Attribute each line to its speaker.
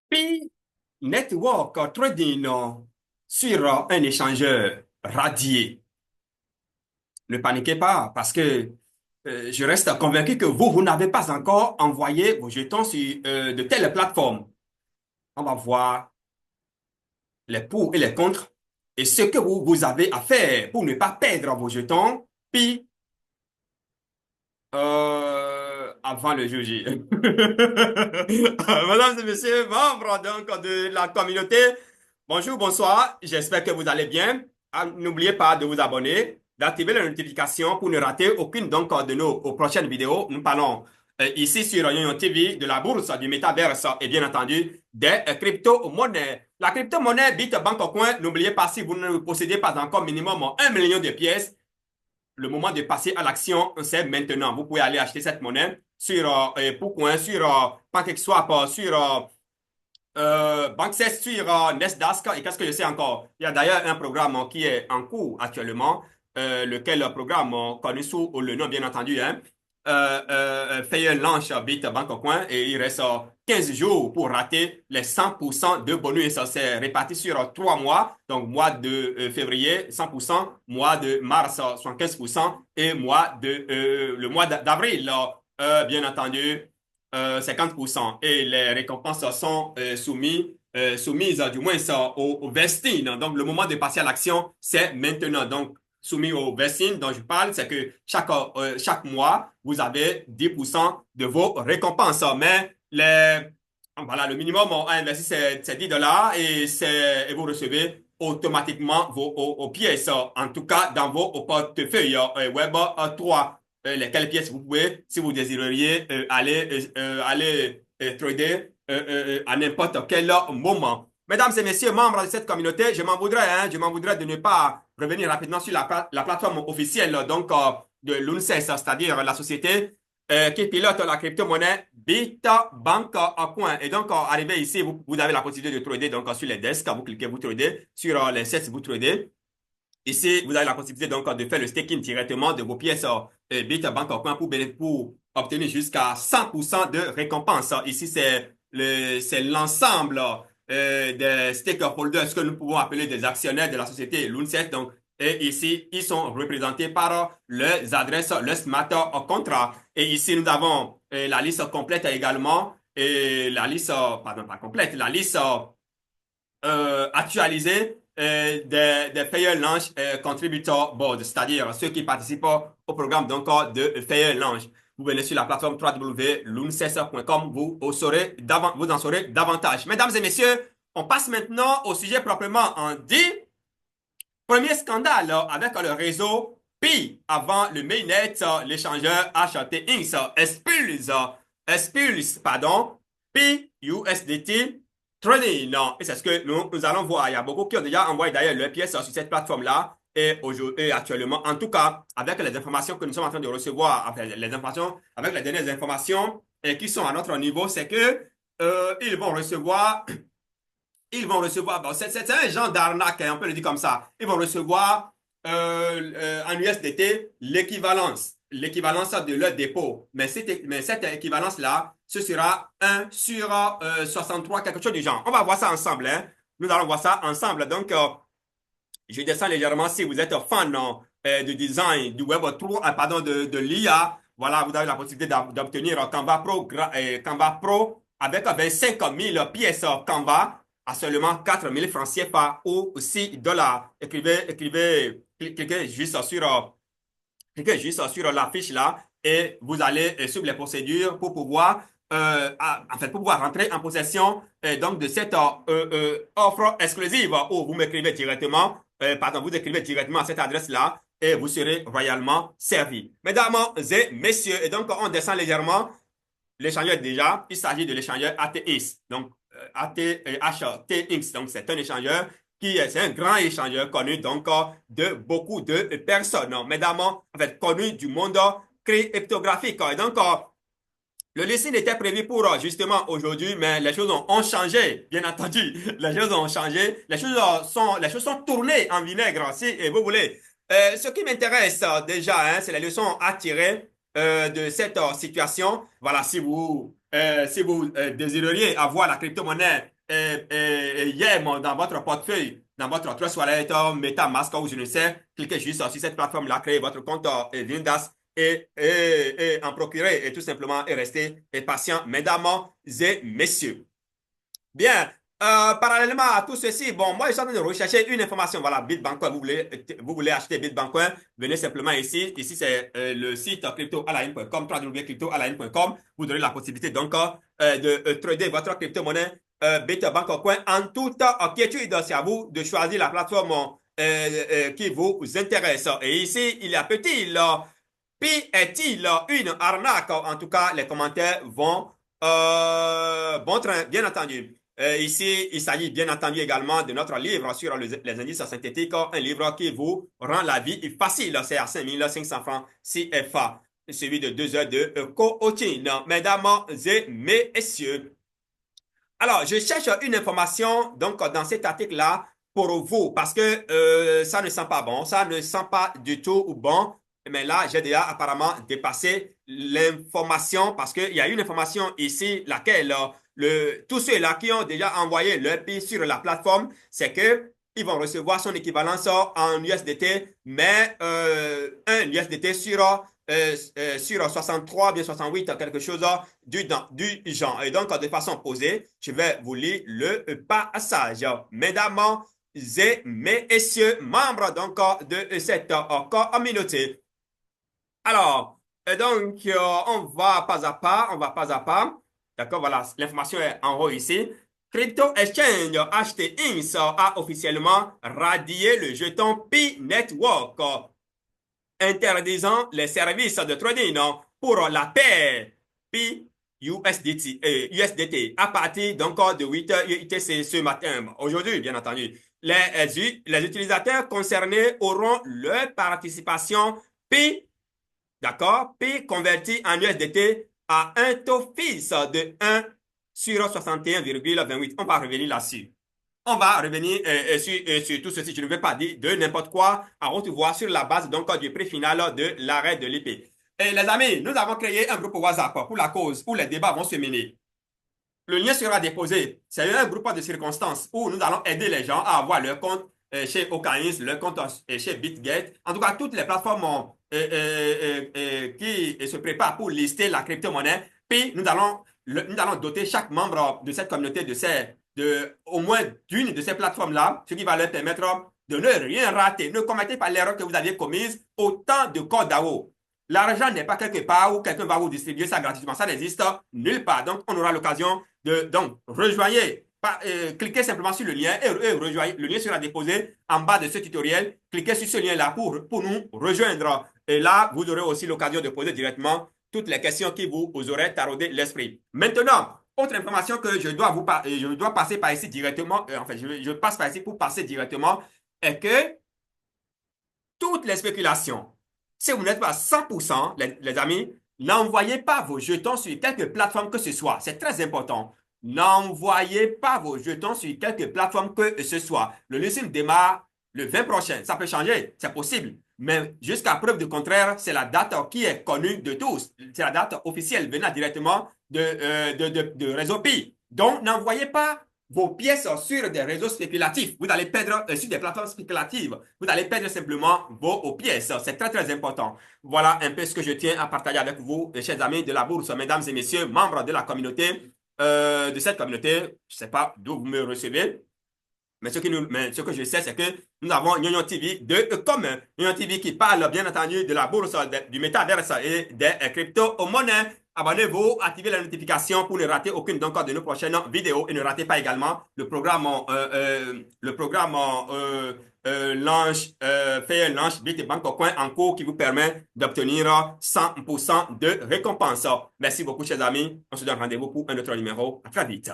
Speaker 1: Pi Network Trading sur un échangeur radié. Ne paniquez pas parce que je reste convaincu que vous n'avez pas encore envoyé vos jetons sur de telles plateformes. On va voir les pour et les contre et ce que vous avez à faire pour ne pas perdre vos jetons. Puis, avant le jour J. Mesdames et messieurs, membres donc de la communauté, bonjour, bonsoir, j'espère que vous allez bien. N'oubliez pas de vous abonner, d'activer les notifications pour ne rater aucune donc de nos prochaines vidéos. Nous parlons ici sur Yoyon TV de la bourse, du métaverse et bien entendu des crypto-monnaies. La crypto-monnaie Bitbank au coin, n'oubliez pas si vous ne possédez pas encore minimum 1 million de pièces, le moment de passer à l'action, c'est maintenant. Vous pouvez aller acheter cette monnaie sur Pourcoin, sur PancakeSwap, sur Banksess, sur Nasdaq. Et qu'est-ce que je sais encore? Il y a d'ailleurs un programme qui est en cours actuellement, lequel programme connu sous le nom, bien entendu, hein, fait un launch Bitbank au coin et il reste 15 jours pour rater les 100% de bonus. Ça c'est réparti sur 3 mois. Donc, mois de février, 100%, mois de mars, 75% et le mois d'avril, bien entendu, 50%. Et les récompenses sont soumises du moins au vesting. Donc, le moment de passer à l'action, c'est maintenant. Donc, soumis au vesting dont je parle, c'est que chaque mois, vous avez 10% de vos récompenses. Mais voilà, le minimum à investir, c'est 10 dollars et vous recevez automatiquement vos pièces, en tout cas dans vos portefeuilles Web 3. Lesquelles pièces vous pouvez, si vous désireriez, aller trader à n'importe quel moment. Mesdames et messieurs, membres de cette communauté, je m'en voudrais de ne pas revenir rapidement sur la plateforme officielle donc, de l'UNCES, c'est-à-dire la société qui pilote la crypto-monnaie Bitbank Coin. Et donc, arrivé ici, vous avez la possibilité de trader donc, sur les desks. Vous cliquez, vous tradez. Sur les sets, vous tradez. Ici, vous avez la possibilité donc de faire le staking directement de vos pièces Bitbank Coin pour obtenir jusqu'à 100% de récompense. Ici, c'est l'ensemble des stakeholders, ce que nous pouvons appeler des actionnaires de la société l'UNCES. Donc, et ici, ils sont représentés par leurs adresses, le smart contract. Et ici, nous avons la liste complète également. Et la liste, pardon, pas complète, la liste actualisée des Fair Launch Contributor Board, c'est-à-dire ceux qui participent au programme donc, de Fair Launch. Vous venez sur la plateforme www.lunces.com, vous en saurez davantage. Mesdames et messieurs, on passe maintenant au sujet proprement en dit. Premier scandale avec le réseau Pi avant le mainnet, l'échangeur HTX expulse, pardon, Pi USDT Trading. Et c'est ce que nous allons voir. Il y a beaucoup qui ont déjà envoyé d'ailleurs leurs pièces sur cette plateforme-là. Et actuellement, en tout cas, avec les informations que nous sommes en train de recevoir, enfin, les informations, avec les dernières informations qui sont à notre niveau, c'est que ils vont recevoir, bon, c'est un genre d'arnaque, hein, on peut le dire comme ça. Ils vont recevoir en USDT l'équivalence de leur dépôt. Mais cette équivalence-là, ce sera 1 sur 63, quelque chose du genre. On va voir ça ensemble. Hein. Nous allons voir ça ensemble. Donc, je descends légèrement si vous êtes fan du design du Web 3, pardon, de l'IA. Voilà, vous avez la possibilité d'obtenir Canva Pro avec 25 000 pièces Canva à seulement 4 000 francs CFA ou 6 dollars. Cliquez juste sur la fiche là et vous allez suivre les procédures pour pouvoir, pour pouvoir rentrer en possession donc de cette offre exclusive où vous m'écrivez directement, vous écrivez directement à cette adresse-là et vous serez royalement servi. Mesdames et messieurs, et donc on descend légèrement l'échangeur déjà, il s'agit de l'échangeur ATX, donc ATHTX, donc c'est un échangeur c'est un grand échangeur connu donc de beaucoup de personnes, mesdames, en fait, connu du monde cryptographique. Et donc, le listing était prévu pour justement aujourd'hui, mais les choses ont changé, bien entendu. Les choses ont changé, les choses sont tournées en vinaigre, si vous voulez. Ce qui m'intéresse déjà, hein, c'est les leçons à tirer de cette situation. Voilà, si vous désireriez avoir la crypto-monnaie YAM dans votre portefeuille, dans votre Trust Wallet, MetaMask ou je ne sais, cliquez juste sur cette plateforme-là, créez votre compte Vindas et en procurer et tout simplement et rester patient, mesdames et messieurs. Bien, parallèlement à tout ceci, bon, moi, je suis en train de rechercher une information. Voilà, Bitbancoin, vous voulez acheter Bitbancoin, venez simplement ici. Ici, c'est le site cryptoalign.com, www.cryptoalign.com. Vous aurez la possibilité donc de trader votre crypto-monnaie Bitbancoin en toute quiétude. C'est à vous de choisir la plateforme qui vous intéresse. Et ici, il y a petit, P est-il une arnaque? En tout cas, les commentaires vont bon train, bien entendu. Ici, il s'agit bien entendu également de notre livre sur les indices synthétiques, un livre qui vous rend la vie facile. C'est à 5 500 francs CFA, suivi de 2 heures de coaching. Mesdames et messieurs, alors, je cherche une information donc dans cet article-là pour vous parce que ça ne sent pas bon, ça ne sent pas du tout bon. Mais là, j'ai déjà apparemment dépassé l'information parce qu'il y a une information ici, laquelle tous ceux-là qui ont déjà envoyé leur pays sur la plateforme, c'est que ils vont recevoir son équivalence en USDT, mais un USDT sur 63, bien 68, quelque chose du genre. Et donc, de façon posée, je vais vous lire le passage. Mesdames et messieurs, membres donc de cette communauté. Alors, donc, on va pas à pas, on va pas à pas. D'accord, voilà, l'information est en haut ici. Crypto Exchange HT a officiellement radié le jeton Pi Network, interdisant les services de trading pour la paix Pi USDT à partir donc de 8h UTC ce matin. Aujourd'hui, bien entendu, les utilisateurs concernés auront leur participation Pi, d'accord, Pi converti en USDT à un taux fixe de 1 sur 61,28. On va revenir là-dessus. On va revenir sur tout ceci. Je ne vais pas dire de n'importe quoi. À revoir sur la base donc du prix final de l'arrêt de l'IP. Et les amis, nous avons créé un groupe WhatsApp pour la cause où les débats vont se mener. Le lien sera déposé. C'est un groupe de circonstances où nous allons aider les gens à avoir leur compte chez Okains, leur compte chez BitGet. En tout cas, toutes les plateformes qui se préparent pour lister la crypto-monnaie. Puis, nous allons doter chaque membre de cette communauté au moins d'une de ces plateformes-là, ce qui va leur permettre de ne rien rater. Ne commettez pas l'erreur que vous aviez commise au temps de code DAO. L'argent n'est pas quelque part où quelqu'un va vous distribuer ça gratuitement. Ça n'existe nulle part. Donc, on aura l'occasion donc, rejoignez. Cliquez simplement sur le lien et rejoignez. Le lien sera déposé en bas de ce tutoriel. Cliquez sur ce lien-là pour nous rejoindre. Et là, vous aurez aussi l'occasion de poser directement toutes les questions qui vous auraient taraudé l'esprit. Maintenant, autre information que je dois passer par ici directement, je passe par ici pour passer directement, est que toutes les spéculations, si vous n'êtes pas à 100%, les amis, n'envoyez pas vos jetons sur quelque plateforme que ce soit. C'est très important. N'envoyez pas vos jetons sur quelque plateforme que ce soit. Le listing démarre le 20 prochain. Ça peut changer, c'est possible. Mais jusqu'à preuve du contraire, c'est la date qui est connue de tous. C'est la date officielle venant directement de Réseau Pi. Donc, n'envoyez pas vos pièces sur des réseaux spéculatifs. Vous allez perdre sur des plateformes spéculatives. Vous allez perdre simplement vos pièces. C'est très, très important. Voilà un peu ce que je tiens à partager avec vous, chers amis de la bourse, mesdames et messieurs, membres de la communauté, de cette communauté. Je ne sais pas d'où vous me recevez. Mais ce que je sais, c'est que nous avons Nyon TV de commun. Nyon TV qui parle, bien entendu, de la bourse, du métaverse et des crypto-monnaies. Abonnez-vous, activez la notification pour ne rater aucune donc de nos prochaines vidéos et ne ratez pas également le programme launch Fair Launch Bitbancoin en cours qui vous permet d'obtenir 100% de récompense. Merci beaucoup, chers amis. On se donne rendez-vous pour un autre numéro. À très vite.